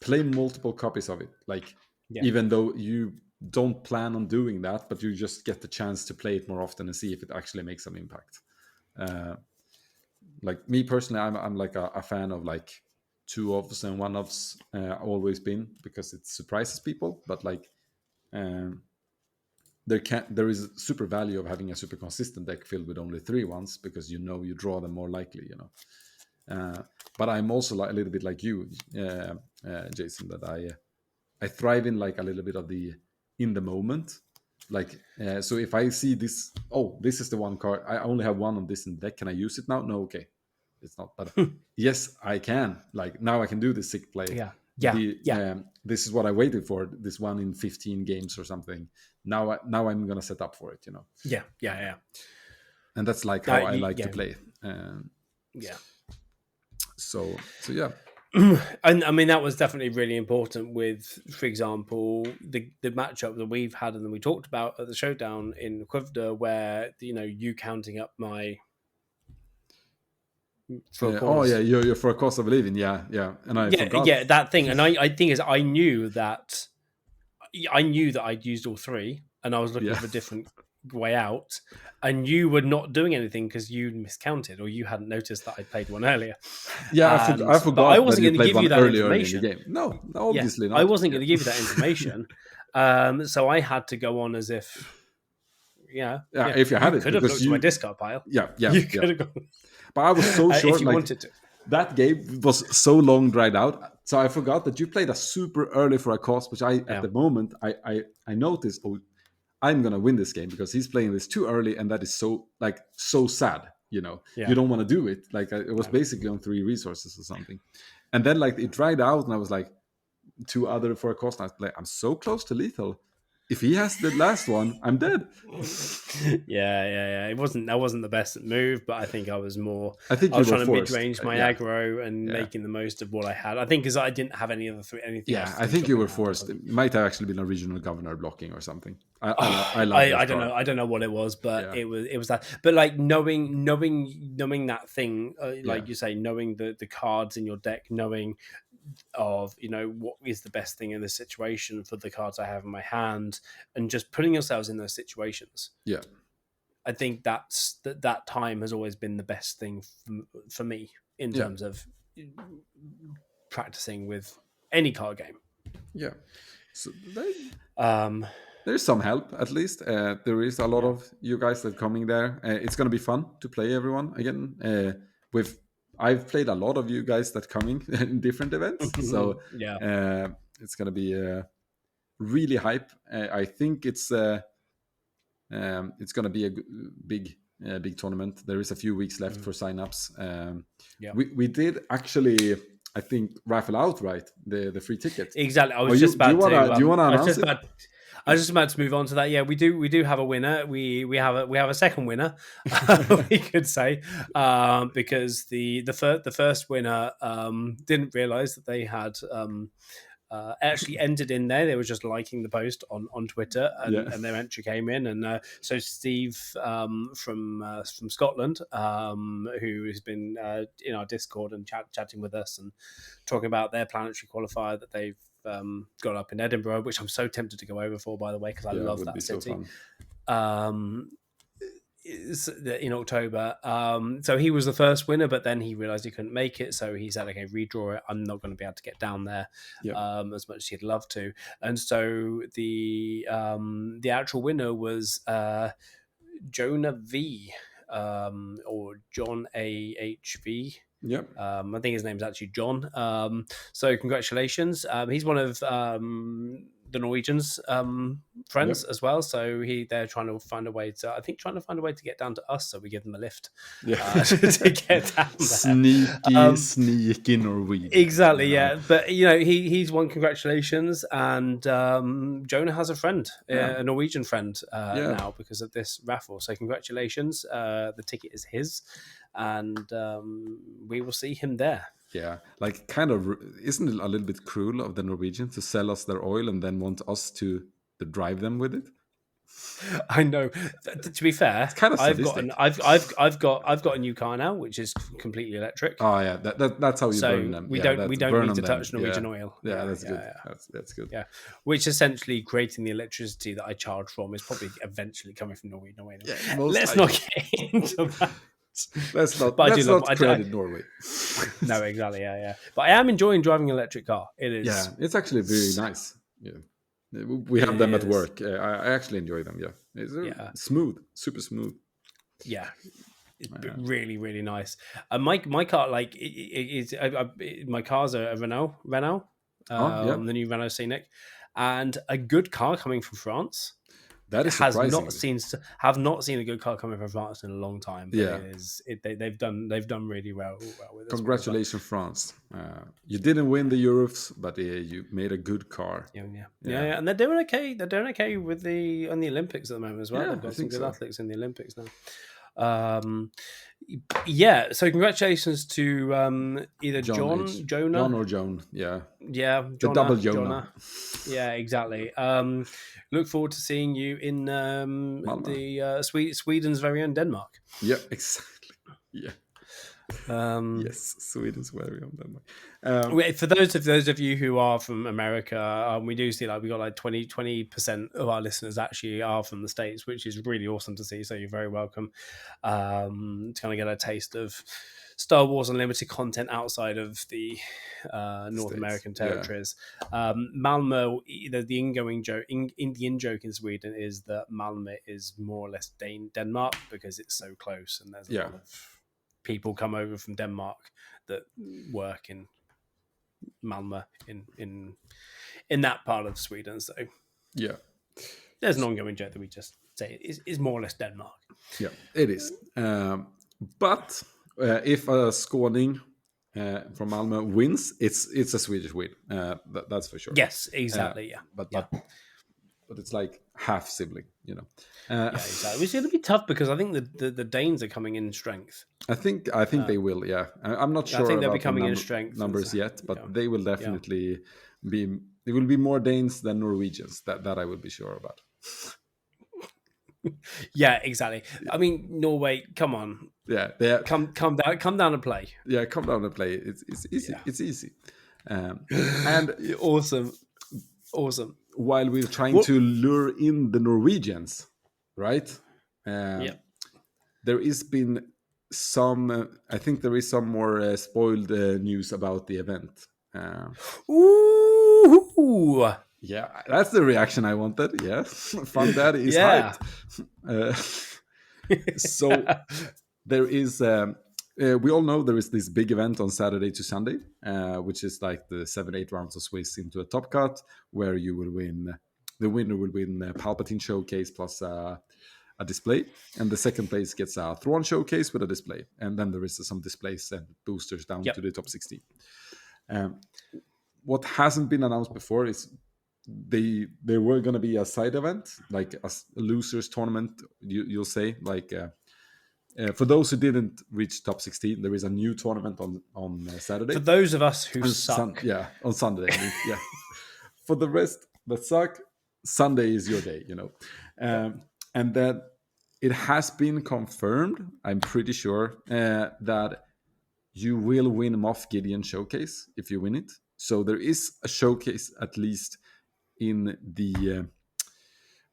play multiple copies of it. Like even though you don't plan on doing that, but you just get the chance to play it more often and see if it actually makes some impact. Like me personally, I'm like a fan of like 2-ofs and 1-ofs. Always been, because it surprises people. But like there is super value of having a super consistent deck filled with only 3-1s, because you draw them more likely. But I'm also a little bit like you, Jason, that I thrive in like a little bit of the in the moment. Like so if I see this, this is the one card, I only have one of this in the deck, can I use it now? No, okay, it's not. But yes, I can. Like now I can do the sick play. This is what I waited for, this one in 15 games or something. Now I'm gonna set up for it. And that's like how I like to play. So yeah. And I mean, that was definitely really important with, for example, the matchup that we've had and that we talked about at the showdown in Quivda, where you counting up my you're for a cost of living, and I forgot. That thing. And I think is I knew that I'd used all three and I was looking for a different way out, and you were not doing anything because you miscounted or you hadn't noticed that I played one earlier. I forgot. But I wasn't going to give you that information. Early in the game. No, obviously not. I wasn't going to give you that information. So I had to go on as if, if you had it, could have looked at my discard pile. You could have gone. But I was so sure if you wanted to. That game was so long dried out, so I forgot that you played a super early for a cost, which at the moment I noticed. I'm gonna win this game because he's playing this too early, and that is so sad. You don't want to do it. Like it was basically on 3 resources or something, and then like it dried out, and I was like 2 other for a cost. And I was like, I'm so close to lethal. If he has the last one, I'm dead. It wasn't the best move, but I think I was more. I think I was trying to mid-range my aggro and making the most of what I had. I think because I didn't have anything. Yeah, I think you were forced. It might have actually been a regional governor blocking or something. I don't know what it was, but it was that. But like knowing that thing, like you say, knowing the cards in your deck, knowing of what is the best thing in this situation for the cards I have in my hand, and just putting yourselves in those situations. I think that time has always been the best thing for me in terms of practicing with any card game. So there's some help, at least. There is a lot of you guys that are coming there. It's going to be fun to play everyone again. I've played a lot of you guys that coming in different events, so it's going to be really hype. I think it's going to be a big tournament. There is a few weeks left for signups. We did actually, I think, raffle out the free ticket. Exactly. I was just about to. Do you want to announce it? I was just about to move on to that. Yeah, we do have a winner. We have a second winner, we could say, because the first winner didn't realize that they had actually entered in there. They were just liking the post on Twitter, and their entry came in. And so Steve from Scotland, who has been in our Discord and chatting with us and talking about their planetary qualifier that they've got up in Edinburgh, which I'm so tempted to go over for, by the way, because I love that city. In October. So he was the first winner, but then he realized he couldn't make it, so he said, okay, redraw it. I'm not going to be able to get down there as much as he'd love to. And so the actual winner was Jonah V, or John AHV. I think his name's actually John. So congratulations. He's one of the Norwegians friends as well. So they're trying to find a way to get down to us, so we give them a lift to get down there. Sneaky Norwegian. Exactly, yeah. But he's won. Congratulations, and Jonah has a friend, a Norwegian friend now because of this raffle. So congratulations. The ticket is his, and we will see him there. Yeah, like kind of, isn't it a little bit cruel of the Norwegians to sell us their oil and then want us to drive them with it? I know. To be fair, it's kind of I've got a new car now, which is completely electric. Oh yeah, that's how you burn them. We don't need to touch Norwegian oil. Yeah, that's good. That's good. Yeah, which essentially creating the electricity that I charge from is probably eventually coming from Norwegian oil. Yeah, let's not get into that. Let's not credit Norway. No, exactly. Yeah. But I am enjoying driving an electric car. It is. Yeah, it's actually very nice. Yeah, we have them at work. I actually enjoy them. Yeah, it's smooth, super smooth. Yeah, it's really, really nice. My car, like, my car's a Renault, the new Renault Scenic, and a good car coming from France. That is surprising. Have not seen a good car coming from France in a long time. But they've done really well with this. Congratulations, France! You didn't win the Euros, but you made a good car. Yeah, and they're doing okay. They're doing okay on the Olympics at the moment as well. They've got some good athletes in the Olympics now. So congratulations to either Jonah or Joan. Yeah, the double Jonah. Yeah, exactly. Look forward to seeing you in Sweden's very own Denmark. Yeah, exactly. Yeah. Yes, Sweden's very own Denmark. For those of you who are from America, we do see we got like 20% of our listeners actually are from the States, which is really awesome to see. So you're very welcome to kind of get a taste of Star Wars Unlimited content outside of the North States. American territories. Malmö, the Indian joke in Sweden is that Malmö is more or less Denmark because it's so close, and there's a lot of people come over from Denmark that work in Malmö in that part of Sweden. So there's an ongoing joke that we just say is more or less Denmark. Yeah, it is. But if a Skåning from Malmö wins, it's a Swedish win. That's for sure. Yes, exactly. But it's like half sibling, Exactly. It's going to be tough because I think the Danes are coming in strength. I think they will. Yeah, I'm not sure. I think they're about becoming in strength numbers yet, but they will definitely be. There will be more Danes than Norwegians. That I would be sure about. Yeah, exactly. I mean, Norway. Come on. Yeah. Come down and play. Yeah, come down and play. It's easy. Yeah. It's easy. And awesome. While we're trying to lure in the Norwegians, right? There has been some. I think there is some more spoiled news about the event. Ooh. Yeah, that's the reaction I wanted. Yeah, Fun Daddy is hyped. So there is. We all know there is this big event on Saturday to Sunday, which is like the 7-8 rounds of Swiss into a top cut, where you will win. The winner will win a Palpatine showcase plus a display, and the second place gets a Thrawn showcase with a display, and then there is some displays and boosters down to the top 16. What hasn't been announced before is there were going to be a side event, like a losers tournament. You'll say like. For those who didn't reach top 16, there is a new tournament on Saturday. For those of us who suck. On Sunday. Yeah. For the rest that suck, Sunday is your day, And that it has been confirmed, I'm pretty sure, that you will win Moff Gideon showcase if you win it. So there is a showcase at least in the...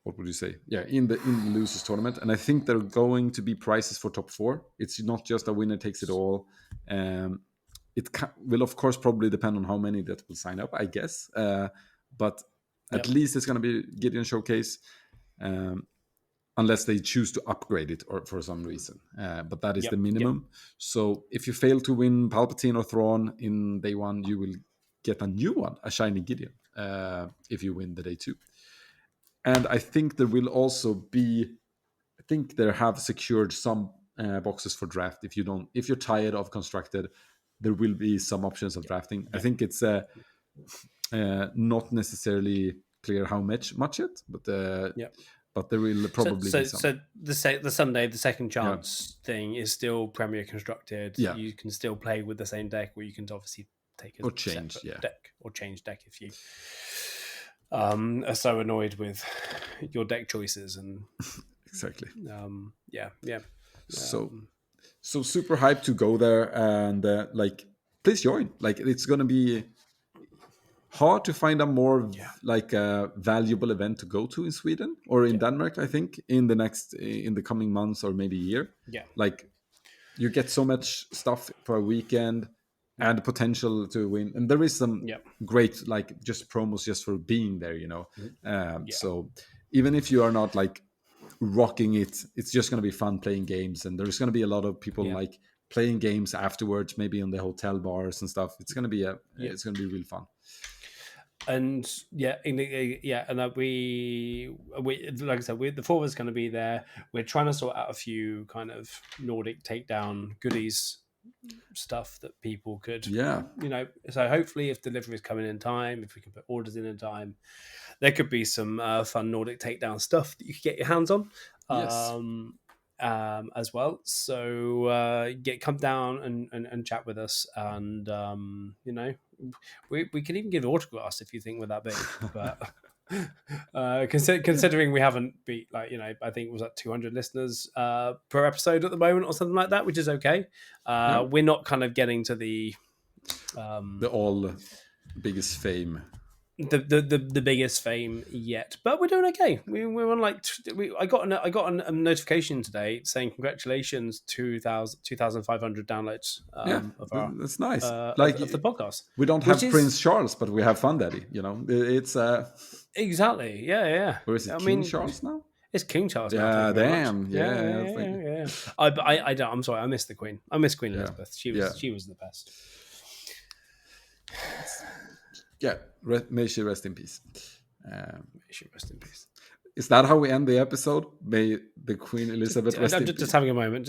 what would you say? Yeah, in the losers tournament, and I think there are going to be prizes for top 4. It's not just a winner takes it all. It will of course probably depend on how many that will sign up, I guess. But at least it's going to be Gideon showcase, unless they choose to upgrade it or for some reason. But that is the minimum. So if you fail to win Palpatine or Thrawn in day 1, you will get a new one, a shiny Gideon. if you win the day 2. And I think there will also be, I think they have secured some boxes for draft. If you're tired of constructed, there will be some options of drafting. I think it's not necessarily clear how much yet, but there will probably be some. So the Sunday, the second chance thing is still Premier constructed. Yeah. You can still play with the same deck, or you can obviously take a deck or change deck if you are so annoyed with your deck choices and exactly. So super hyped to go there, and please join. It's gonna be hard to find a more valuable event to go to in Sweden or in Denmark. I think in the coming months or maybe year. You get so much stuff for a weekend and the potential to win, and there is some great just promos just for being there, so even if you are not rocking it, it's just going to be fun playing games, and there's going to be a lot of people playing games afterwards, maybe in the hotel bars and stuff. It's going to be it's going to be real fun. And and we like I said, the four of us going to be there. We're trying to sort out a few kind of Nordic takedown goodies stuff that people could, so hopefully if delivery is coming in time, if we can put orders in time, there could be some fun Nordic takedown stuff that you could get your hands on. As well. So come down and chat with us, and we can even give autographs if you think we're that big. But considering we haven't beat I think it was 200 listeners per episode at the moment or something like that, which is okay. We're not kind of getting to the all biggest fame. The biggest fame yet, but we're doing okay. We're on I got a notification today saying congratulations, 2,500 downloads. That's nice. Of the podcast. We don't have Prince Charles, but we have Fun Daddy. It's exactly, yeah. Or is it King Charles now? It's King Charles. Yeah, damn. Yeah. I'm sorry, I missed the Queen. I miss Queen Elizabeth. She was the best. Yeah, may she rest in peace. May she rest in peace. Is that how we end the episode? May the Queen Elizabeth rest in peace? Just having a moment.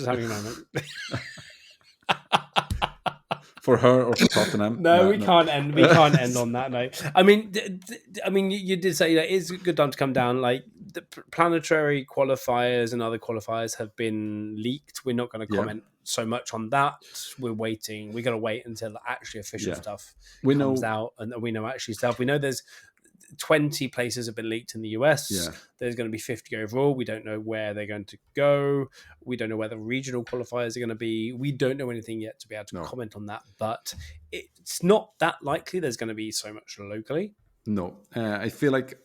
For her or for Tottenham? No, we can't end. We can't end on that note. I mean, you did say that it's a good time to come down. The planetary qualifiers and other qualifiers have been leaked. We're not going to comment so much on that. We're waiting. We're going to wait until actually official stuff comes out, and we know actually stuff. We know there's 20 places have been leaked in the US. There's going to be 50 overall. We don't know where they're going to go. We don't know where the regional qualifiers are going to be. We don't know anything yet to be able to comment on that, but it's not that likely there's going to be so much locally. No, I feel like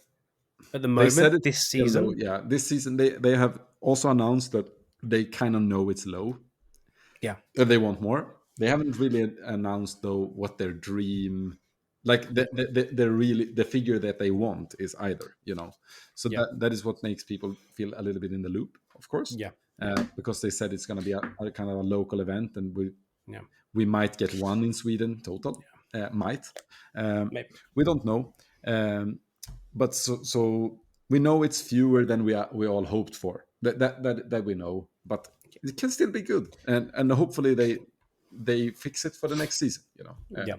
at the moment this season, this season they have also announced that they kind of know it's low. They want more. They haven't really announced though what their dream, the figure that they want is either, so that is what makes people feel a little bit in the loop, of course. Because they said it's going to be a kind of a local event, and we might get one in Sweden total. Maybe we don't know, but so we know it's fewer than we all hoped for. That we know, but it can still be good, and hopefully they fix it for the next season, But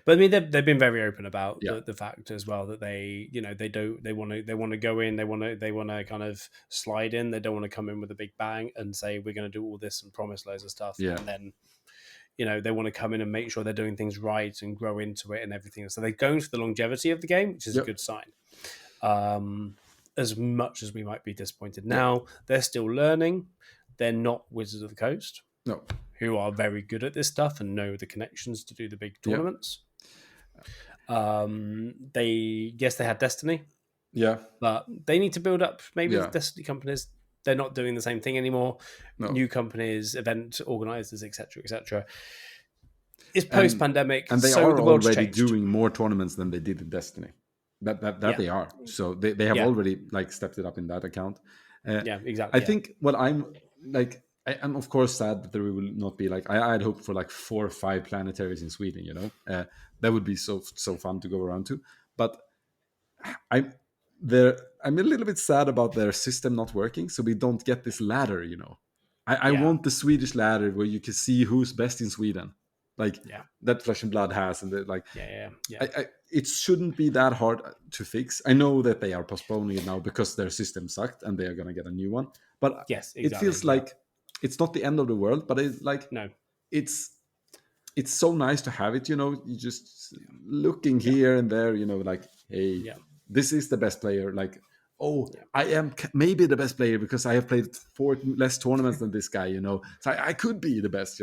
I mean, they've been very open about the fact as well that they want to go in, they want to kind of slide in. They don't want to come in with a big bang and say we're going to do all this and promise loads of stuff, and then they want to come in and make sure they're doing things right and grow into it and everything. So they're going for the longevity of the game, which is a good sign. As much as we might be disappointed now, they're still learning. They're not Wizards of the Coast. No. Who are very good at this stuff and know the connections to do the big tournaments. They had Destiny. But they need to build up maybe the Destiny companies. They're not doing the same thing anymore. No. New companies, event organizers, etc. It's post-pandemic, and they so are the world's already changed. doing more tournaments than they did in Destiny. That they are. So they have already stepped it up in that account. Exactly. I think what I'm I'm of course sad that there will not be I'd hoped for 4 or 5 planetaries in Sweden. That would be so fun to go around to. But I'm there. I'm a little bit sad about their system not working, so we don't get this ladder. I want the Swedish ladder where you can see who's best in Sweden, like that Flesh and Blood has, and it shouldn't be that hard to fix. I know that they are postponing it now because their system sucked and they are going to get a new one. But it feels like it's not the end of the world. But it's like it's so nice to have it. You just looking here and there. Like, hey, this is the best player. Like, I am maybe the best player because I have played 4 less tournaments than this guy, so I could be the best,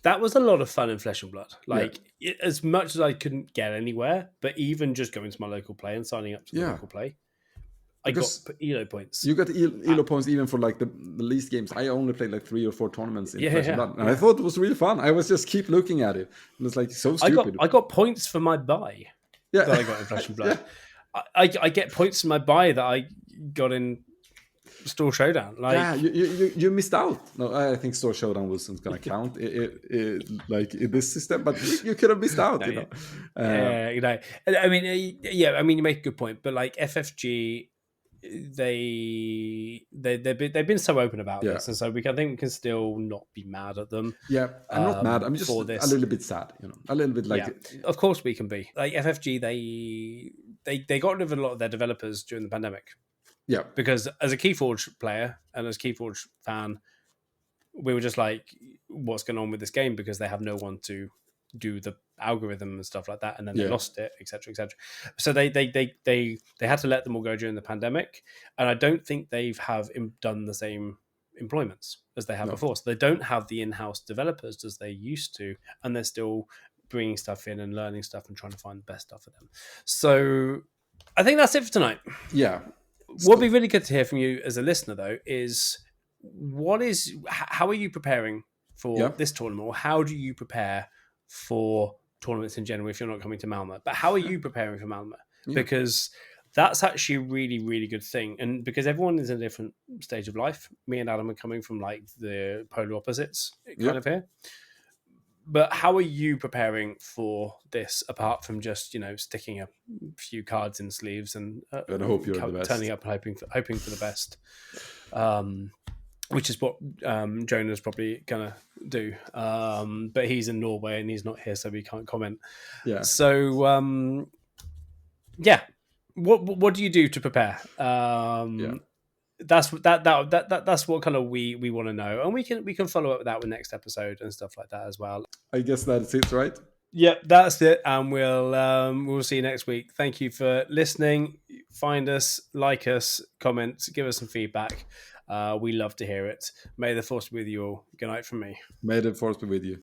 That was a lot of fun in Flesh and Blood. Like, as much as I couldn't get anywhere, but even just going to my local play and signing up to the local play, I got ELO points. You got ELO points even for like the least games. I only played like 3 or 4 tournaments in Flesh and Blood, and I thought it was really fun. I was just keep looking at it. It was like so stupid. I got points for my buy that I got in Flesh and Blood. I get points in my buy that I got in Store Showdown. Like, you missed out. No, I think Store Showdown wasn't going to count like in this system, but you could have missed out. I mean, you make a good point, but like FFG, they've been so open about this, and so I think we can still not be mad at them. Yeah, I'm not mad. I'm just a little bit sad. A little bit like. Of course, we can be like FFG. They got rid of a lot of their developers during the pandemic. Yeah, because as a Keyforge player and as a Keyforge fan, we were just like, "What's going on with this game?" Because they have no one to do the algorithm and stuff like that, and then they lost it, etc., etc. So they had to let them all go during the pandemic, and I don't think they've done the same employments as they have before. So they don't have the in-house developers as they used to, and they're still bringing stuff in and learning stuff and trying to find the best stuff for them. So I think that's it for tonight. Yeah. What'd be really good to hear from you as a listener, though, is how are you preparing for this tournament, or how do you prepare for tournaments in general if you're not coming to Malmö? But how are you preparing for Malmö? Because that's actually a really, really good thing. And because everyone is in a different stage of life, me and Adam are coming from like the polar opposites kind of here. But how are you preparing for this, apart from just, sticking a few cards in sleeves and I hope you're the best. Turning up and hoping for the best, which is what Jonah's probably going to do. But he's in Norway and he's not here, so we can't comment. Yeah. So, what do you do to prepare? That's what kind of we want to know, and we can follow up with that with next episode and stuff like that as well. I guess that's it, right? Yep, that's it, and we'll see you next week. Thank you for listening. Find us, like us, comment, give us some feedback. We love to hear it. May the force be with you all. Good night from me. May the force be with you.